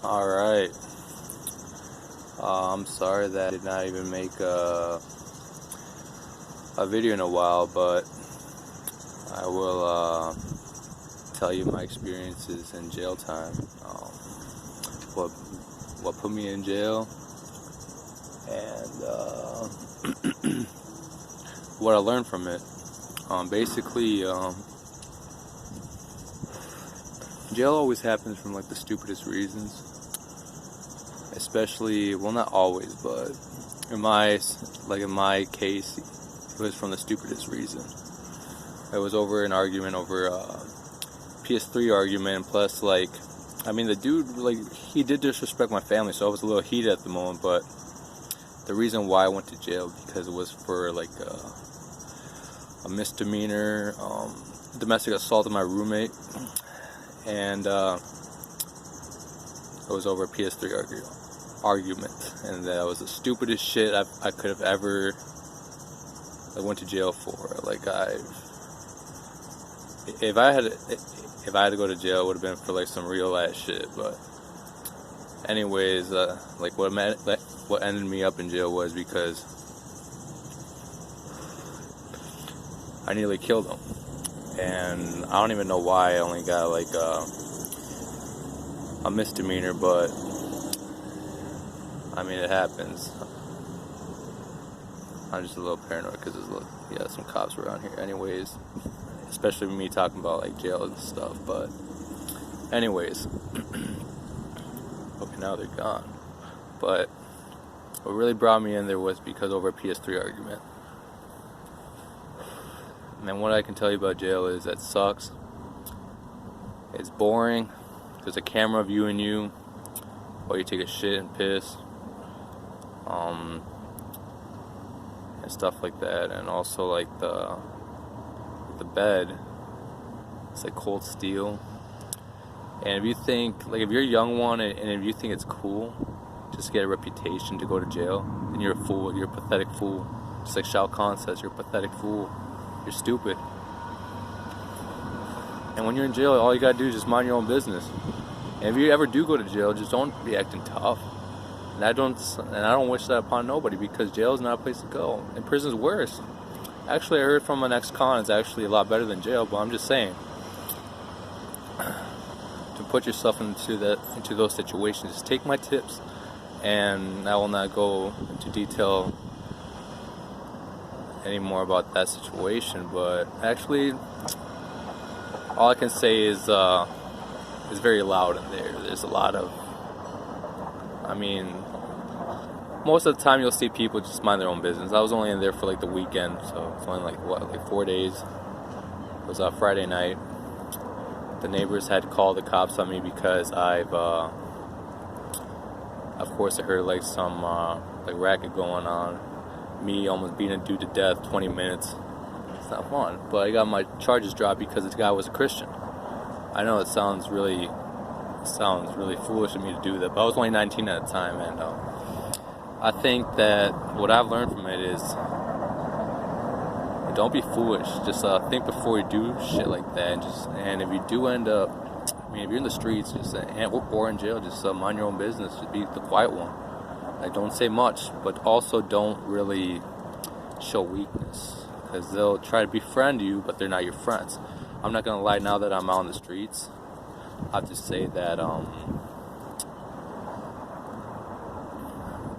Alright. I'm sorry that I did not even make a video in a while, but I will tell you my experiences in jail time. What put me in jail, and what I learned from it. Basically, jail always happens from like the stupidest reasons. Especially, well, not always, but in my case, it was from the stupidest reason. It was over an argument over PS3 argument. Plus, like, I mean, the dude, like, he did disrespect my family, so I was a little heated at the moment. But the reason why I went to jail, because it was for like a misdemeanor, domestic assault of my roommate, and it was over a PS3 argument, and that was the stupidest shit I could have ever went to jail for. Like, if I had to go to jail, it would have been for like some real ass shit. But anyways, like what ended me up in jail was because I nearly killed him, and I don't even know why I only got like a misdemeanor, but I mean, it happens. I'm just a little paranoid because there's some cops around here. Anyways, especially me talking about like jail and stuff. But anyways, okay, now they're gone. But what really brought me in there was because over a PS3 argument. And what I can tell you about jail is that it sucks. It's boring. There's a camera viewing you while you take a shit and piss. And stuff like that, and also like the bed, it's like cold steel. And if you think, like, if you're a young one and if you think it's cool just to get a reputation to go to jail, then you're a fool. You're a pathetic fool. Just like Shao Kahn says, you're a pathetic fool. You're stupid. And when you're in jail, all you gotta do is just mind your own business. And if you ever do go to jail, just don't be acting tough. And I don't wish that upon nobody, because jail is not a place to go. And prison's worse. Actually, I heard from an ex-con it's actually a lot better than jail, but I'm just saying, to put yourself into those situations, just take my tips, and I will not go into detail anymore about that situation. But actually, all I can say is it's very loud in there. There's a lot of, I mean, most of the time you'll see people just mind their own business. I was only in there for like the weekend, so it's only like 4 days. It was a Friday night. The neighbors had called the cops on me because of course, I heard like some like racket going on. Me almost beating a dude to death, 20 minutes. It's not fun. But I got my charges dropped because this guy was a Christian. I know it sounds really foolish of me to do that, but I was only 19 at the time, and I think that what I've learned from it is, don't be foolish. Just think before you do shit like that. And if you do end up, I mean, if you're in the streets, or in jail, just mind your own business. Just be the quiet one. Like, don't say much, but also don't really show weakness, because they'll try to befriend you, but they're not your friends. I'm not gonna lie. Now that I'm out on the streets, I have to say that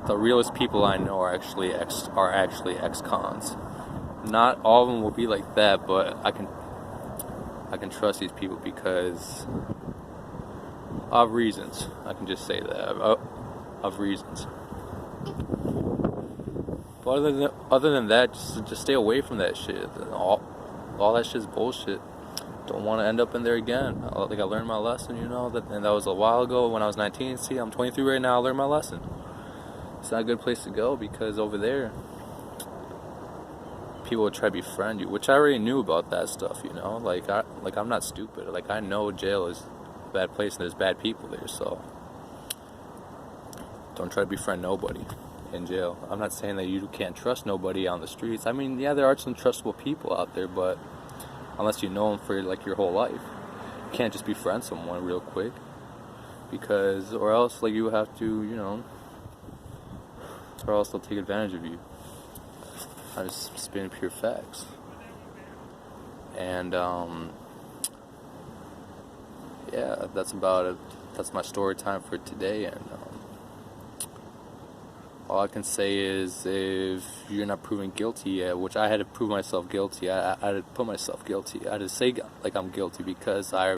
the realest people I know are actually ex-cons. Not all of them will be like that, but I can trust these people because of reasons. I can just say that of reasons. But other than that, just stay away from that shit. All that shit's bullshit. Don't want to end up in there again. Like, I learned my lesson, and that was a while ago when I was 19. See, I'm 23 right now. I learned my lesson. It's not a good place to go, because over there, people will try to befriend you, which I already knew about that stuff. Like I'm not stupid. Like, I know jail is a bad place and there's bad people there. So don't try to befriend nobody in jail. I'm not saying that you can't trust nobody on the streets. I mean, yeah, there are some trustable people out there, but unless you know them for like your whole life, you can't just befriend someone real quick. because, or else, like, you have to, or else they'll take advantage of you. I'm just spitting pure facts. And, yeah, that's about it. That's my story time for today, and, all I can say is, if you're not proven guilty yet, which I had to prove myself guilty, I had to put myself guilty. I had to say, like, I'm guilty, because I